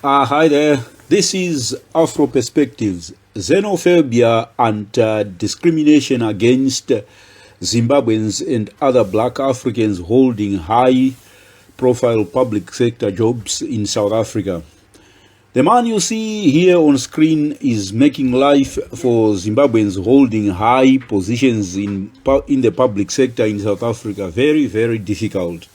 Hi there. This is Afro Perspectives. Xenophobia and discrimination against Zimbabweans and other black Africans holding high profile public sector jobs in South Africa. The man you see here on screen is making life for Zimbabweans holding high positions in the public sector in South Africa very, very difficult.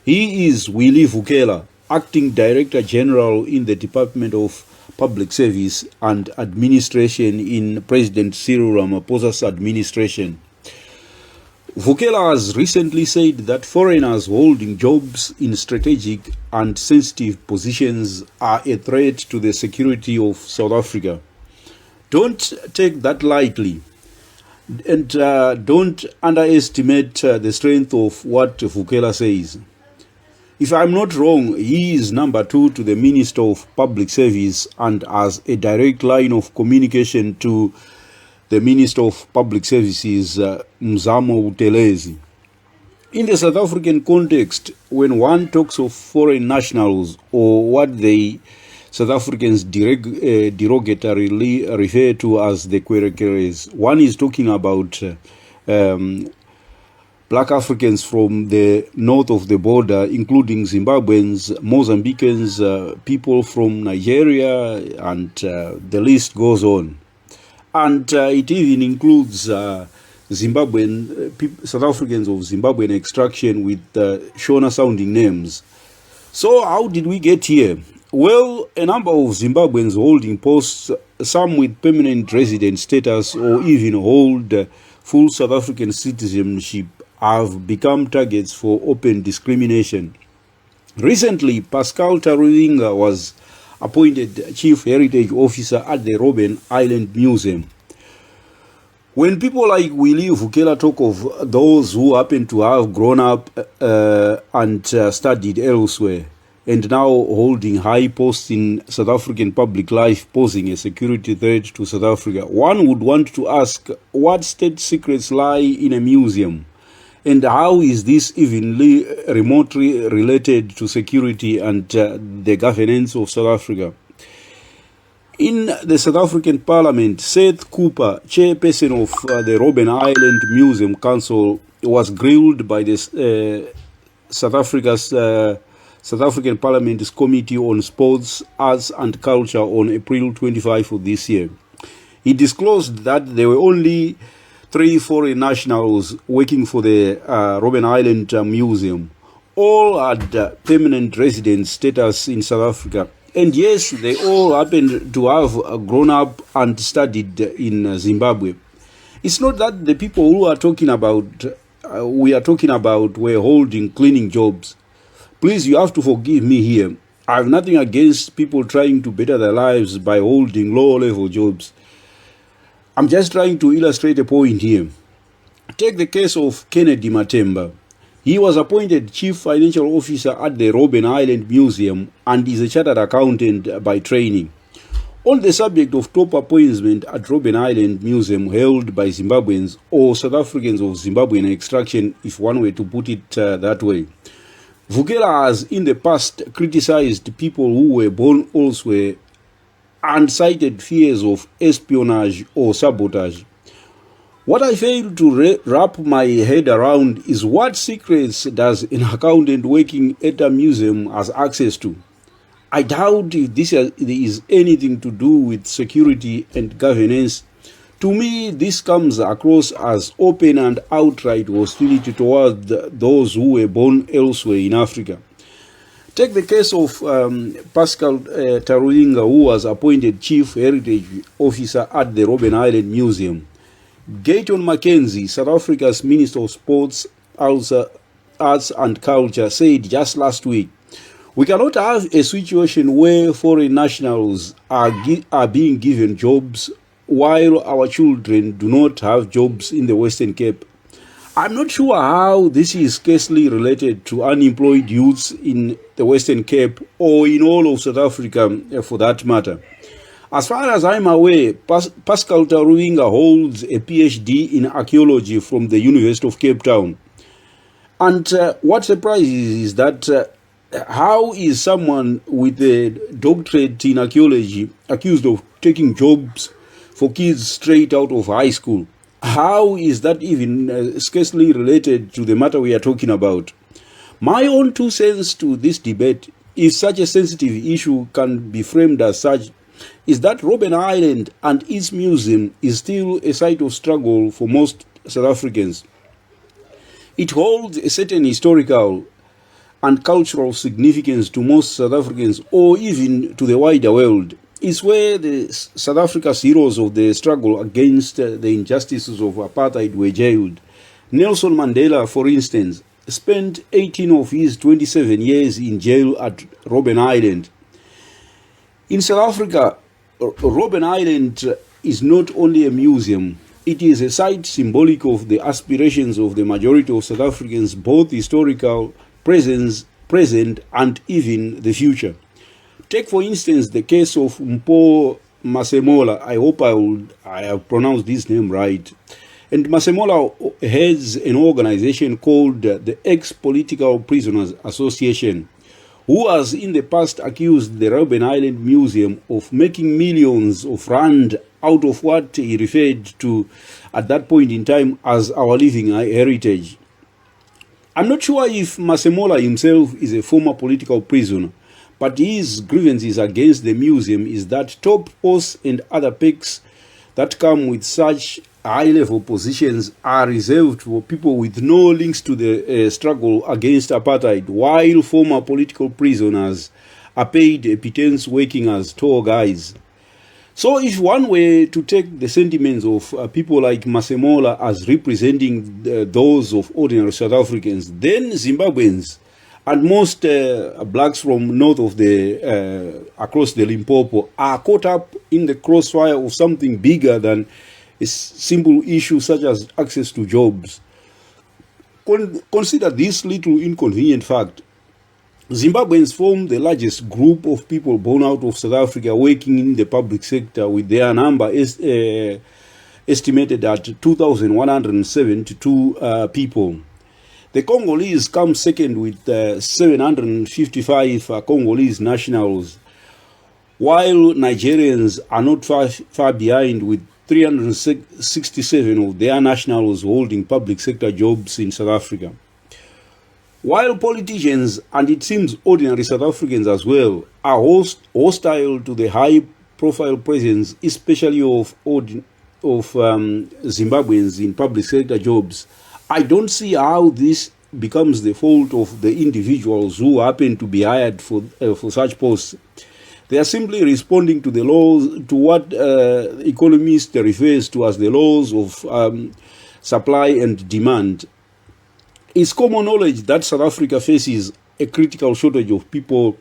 He is Willie Vukela, Acting Director General in the Department of Public Service and Administration in President Cyril Ramaphosa's administration. Vukela has recently said that foreigners holding jobs in strategic and sensitive positions are a threat to the security of South Africa. Don't take that lightly, and don't underestimate the strength of what Vukela says. If I'm not wrong, he is number 2 to the Minister of Public Service and has a direct line of communication to the Minister of Public Services, Mzamo Buthelezi. In the South African context, when one talks of foreign nationals or what they South Africans derogatorily refer to as the Kwerekeres, one is talking about black Africans from the north of the border, including Zimbabweans, Mozambicans, people from Nigeria, and the list goes on. And it even includes Zimbabwean South Africans of Zimbabwean extraction with Shona-sounding names. So how did we get here? Well, a number of Zimbabweans holding posts, some with permanent resident status or even hold full South African citizenship, have become targets for open discrimination. Recently, Pascal Taruinga was appointed Chief Heritage Officer at the Robben Island Museum. When people like Willie Vukela talk of those who happen to have grown up and studied elsewhere and now holding high posts in South African public life posing a security threat to South Africa, one would want to ask what state secrets lie in a museum, and how is this even remotely related to security and the governance of South Africa? In the South African Parliament, Seth Cooper, chairperson of the Robben Island Museum Council, was grilled by the South African Parliament's Committee on Sports, Arts and Culture on April 25 of this year. He disclosed that there were only 3 foreign nationals working for the Robben Island Museum. All had permanent resident status in South Africa. And yes, they all happened to have grown up and studied in Zimbabwe. It's not that the people who are talking about, we are talking about, were holding cleaning jobs. Please, you have to forgive me here. I have nothing against people trying to better their lives by holding low-level jobs. I'm just trying to illustrate a point here. Take the case of Kennedy Matemba. He was appointed Chief Financial Officer at the Robben Island Museum and is a chartered accountant by training. On the subject of top appointment at Robben Island Museum held by Zimbabweans or South Africans of Zimbabwean extraction, if one were to put it that way, Vukela has in the past criticized people who were born elsewhere and cited fears of espionage or sabotage. What I fail to wrap my head around is what secrets does an accountant working at a museum has access to. I doubt if this is anything to do with security and governance. To me, this comes across as open and outright hostility toward those who were born elsewhere in Africa. Take the case of Pascal Taruinga, who was appointed Chief Heritage Officer at the Robben Island Museum. Gayton Mackenzie, South Africa's Minister of Sports, Arts and Culture, said just last week, "We cannot have a situation where foreign nationals are being given jobs while our children do not have jobs in the Western Cape." I'm not sure how this is closely related to unemployed youths in the Western Cape or in all of South Africa for that matter. As far as I'm aware, Pascal Taruinga holds a PhD in archaeology from the University of Cape Town. And what surprises is that How is someone with a doctorate in archaeology accused of taking jobs for kids straight out of high school? How is that even scarcely related to the matter we are talking about? My own 2 cents to this debate, if such a sensitive issue can be framed as such, is that Robben Island and its museum is still a site of struggle for most South Africans. It holds a certain historical and cultural significance to most South Africans, or even to the wider world. It's where the South Africa's heroes of the struggle against the injustices of apartheid were jailed. Nelson Mandela, for instance, spent 18 of his 27 years in jail at Robben Island. In South Africa, Robben Island is not only a museum, it is a site symbolic of the aspirations of the majority of South Africans, both historical, present, and even the future. Take, for instance, the case of Mpho Masemola. I hope I have pronounced this name right. And Masemola heads an organization called the Ex-Political Prisoners Association, who has in the past accused the Robben Island Museum of making millions of rand out of what he referred to at that point in time as our living heritage. I'm not sure if Masemola himself is a former political prisoner, but his grievances against the museum is that top posts and other perks that come with such high-level positions are reserved for people with no links to the struggle against apartheid, while former political prisoners are paid a pittance working as tour guides. So if one were to take the sentiments of people like Masemola as representing those of ordinary South Africans, then Zimbabweans and most blacks from north of the across the Limpopo are caught up in the crossfire of something bigger than a simple issue such as access to jobs. Consider this little inconvenient fact. Zimbabweans form the largest group of people born out of South Africa working in the public sector, with their number estimated at 2,172 people. The Congolese come second with 755 Congolese nationals, while Nigerians are not far behind with 367 of their nationals holding public sector jobs in South Africa. While politicians, and it seems ordinary South Africans as well, are hostile to the high-profile presence, especially of Zimbabweans in public sector jobs, I don't see how this becomes the fault of the individuals who happen to be hired for such posts. They are simply responding to the laws, to what economists refers to as the laws of supply and demand. It's common knowledge that South Africa faces a critical shortage of people,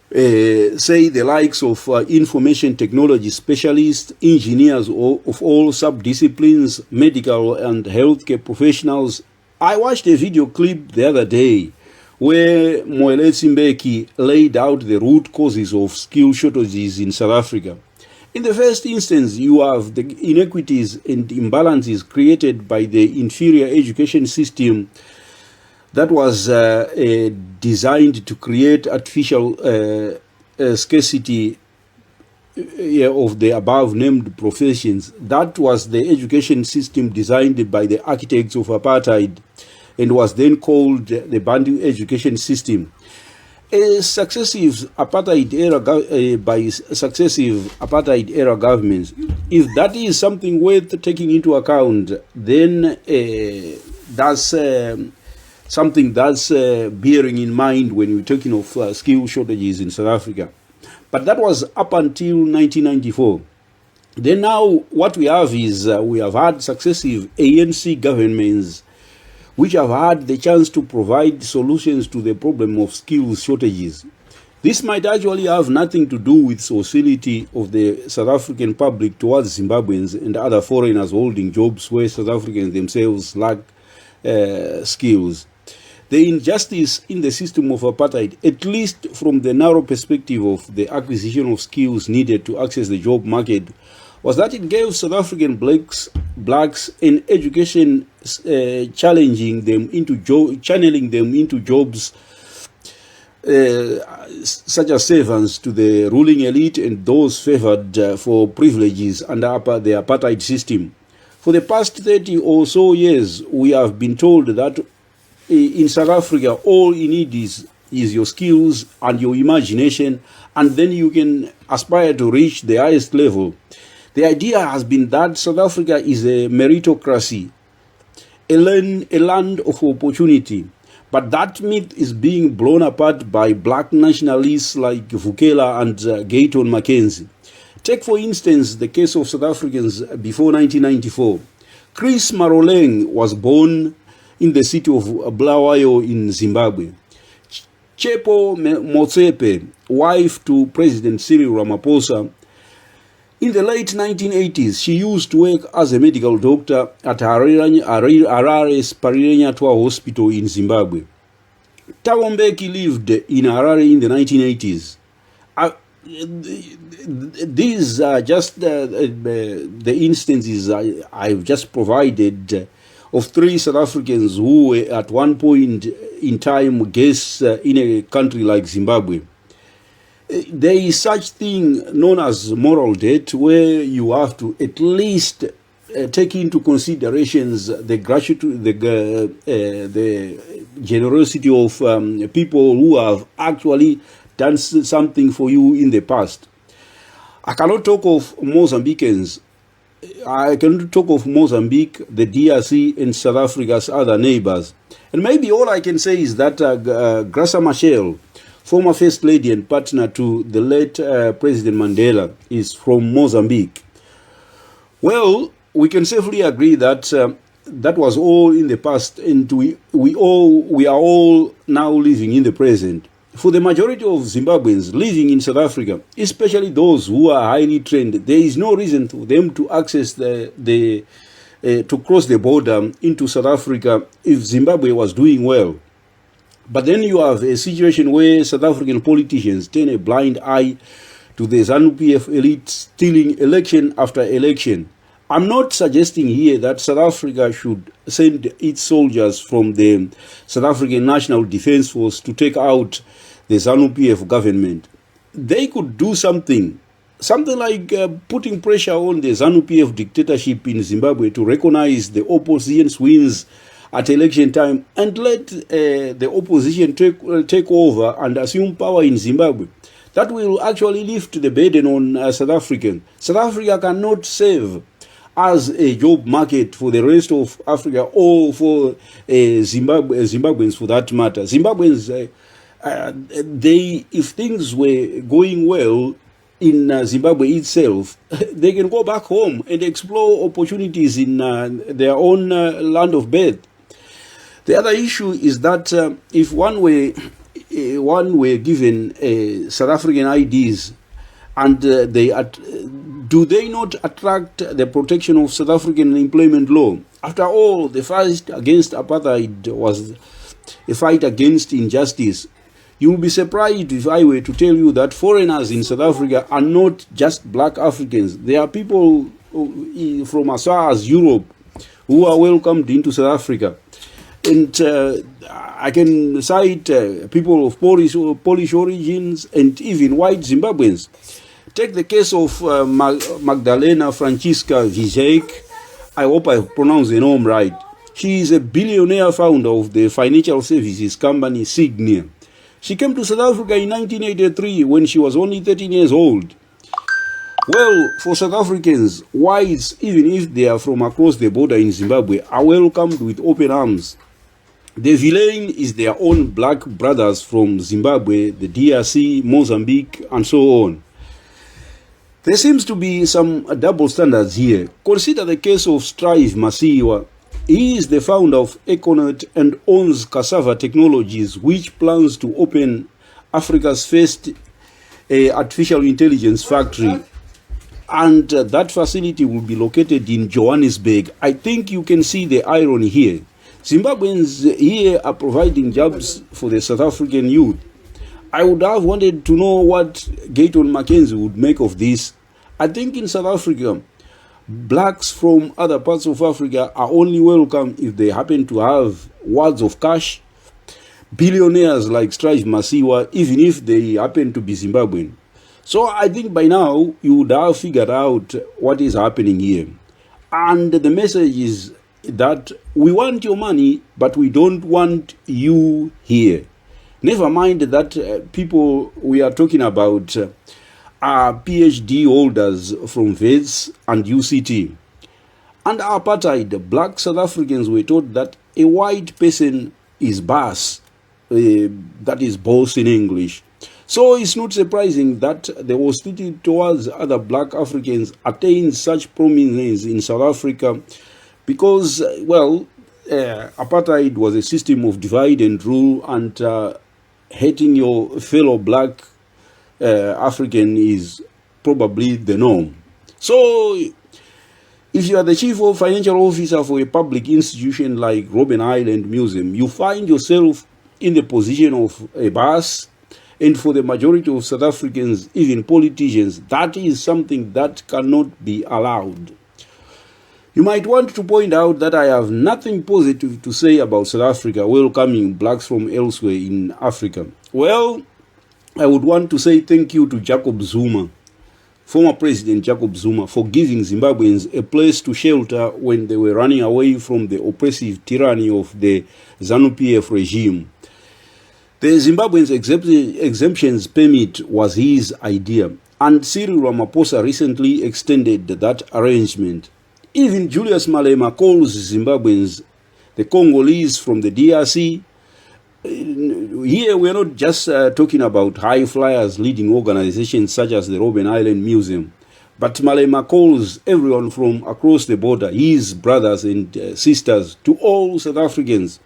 say the likes of information technology specialists, engineers of all sub-disciplines, medical and healthcare professionals. I watched a video clip the other day where Moeletsi Mbeki laid out the root causes of skill shortages in South Africa. In the first instance, you have the inequities and imbalances created by the inferior education system that was designed to create artificial scarcity of the above-named professions. That was the education system designed by the architects of apartheid and was then called the Bantu education system. By successive apartheid era governments, if that is something worth taking into account, then that's something that's bearing in mind when we're talking of skill shortages in South Africa. But that was up until 1994. Then now what we have is we have had successive ANC governments which have had the chance to provide solutions to the problem of skills shortages. This might actually have nothing to do with hostility of the South African public towards Zimbabweans and other foreigners holding jobs where South Africans themselves lack skills. The injustice in the system of apartheid, at least from the narrow perspective of the acquisition of skills needed to access the job market, was that it gave South African blacks an education channeling them into jobs such as servants to the ruling elite and those favored for privileges under the apartheid system. For the past 30 or so years, we have been told that in South Africa, all you need is your skills and your imagination, and then you can aspire to reach the highest level. The idea has been that South Africa is a meritocracy, a land of opportunity. But that myth is being blown apart by black nationalists like Vukela and Gayton Mackenzie. Take, for instance, the case of South Africans before 1994. Chris Maroleng was born in the city of Bulawayo in Zimbabwe. Chepo Motsepe, wife to President Cyril Ramaphosa, in the late 1980s, she used to work as a medical doctor at Harare Sparirenyatwa Hospital in Zimbabwe. Thabo Mbeki lived in Harare in the 1980s. These are just the instances I've just provided of 3 South Africans who were at one point in time guests in a country like Zimbabwe. There is such thing known as moral debt, where you have to at least take into considerations the gratitude, the generosity of people who have actually done something for you in the past. I cannot talk of Mozambicans. I can talk of Mozambique, the DRC, and South Africa's other neighbors. And maybe all I can say is that Graça Machel, former First Lady and partner to the late President Mandela, is from Mozambique. Well, we can safely agree that that was all in the past, and we are all now living in the present. For the majority of Zimbabweans living in South Africa, especially those who are highly trained, there is no reason for them to access to cross the border into South Africa if Zimbabwe was doing well. But then you have a situation where South African politicians turn a blind eye to the ZANU-PF elite stealing election after election. I'm not suggesting here that South Africa should send its soldiers from the South African National Defence Force to take out the ZANU-PF government. They could do something like putting pressure on the ZANU-PF dictatorship in Zimbabwe to recognize the opposition's wins at election time and let the opposition take over and assume power in Zimbabwe. That will actually lift the burden on South Africa. South Africa cannot serve as a job market for the rest of Africa or for Zimbabweans for that matter. Zimbabweans, if things were going well in Zimbabwe itself, they can go back home and explore opportunities in their own land of birth. The other issue is that if one were given South African IDs, and do they not attract the protection of South African employment law? After all, the fight against apartheid was a fight against injustice. You will be surprised if I were to tell you that foreigners in South Africa are not just black Africans. There are people from as far as Europe who are welcomed into South Africa. And I can cite people of Polish origins and even white Zimbabweans. Take the case of Magdalena Francisca Vizek. I hope I pronounced the name right. She is a billionaire founder of the financial services company Signia. She came to South Africa in 1983 when she was only 13 years old. Well, for South Africans, whites, even if they are from across the border in Zimbabwe, are welcomed with open arms. The villain is their own black brothers from Zimbabwe, the DRC, Mozambique, and so on. There seems to be some double standards here. Consider the case of Strive Masiyiwa. He is the founder of Econet and owns Cassava Technologies, which plans to open Africa's first artificial intelligence factory. And that facility will be located in Johannesburg. I think you can see the irony here. Zimbabweans here are providing jobs for the South African youth. I would have wanted to know what Gayton Mackenzie would make of this. I think in South Africa, blacks from other parts of Africa are only welcome if they happen to have wads of cash. billionaires like Strive Masiwa, even if they happen to be Zimbabwean. So I think by now you would have figured out what is happening here. And the message is that we want your money, but we don't want you here. Never mind that people we are talking about are PhD holders from VETS and UCT. Under apartheid, black South Africans were taught that a white person is boss, that is boss in English. So it's not surprising that the hostility towards other black Africans attained such prominence in South Africa because, well, apartheid was a system of divide and rule, and hating your fellow black African is probably the norm. So if you are the chief of financial officer for a public institution like Robben Island Museum, you find yourself in the position of a boss. And for the majority of South Africans, even politicians, that is something that cannot be allowed. You might want to point out that I have nothing positive to say about South Africa welcoming blacks from elsewhere in Africa. Well, I would want to say thank you to Jacob Zuma, former President Jacob Zuma, for giving Zimbabweans a place to shelter when they were running away from the oppressive tyranny of the ZANU-PF regime. The Zimbabweans exemptions permit was his idea, and Cyril Ramaphosa recently extended that arrangement. Even Julius Malema calls Zimbabweans the Congolese from the DRC. Here we're not just talking about high flyers leading organizations such as the Robben Island Museum, but Malema calls everyone from across the border his brothers and sisters to all South Africans.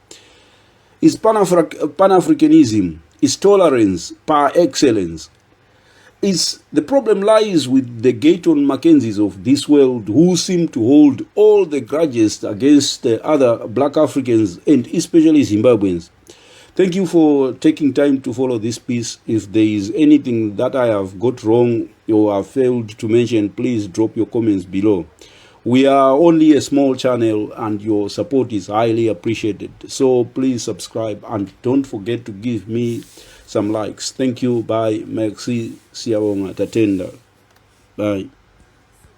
Is Pan-Africanism, is tolerance par excellence. The problem lies with the Gayton Mackenzies of this world, who seem to hold all the grudges against other black Africans and especially Zimbabweans. Thank you for taking time to follow this piece. If there is anything that I have got wrong or have failed to mention, please drop your comments below. We are only a small channel and your support is highly appreciated. So please subscribe and don't forget to give me some likes. Thank you. Bye. Merci. Siabonga. Tatenda. Bye.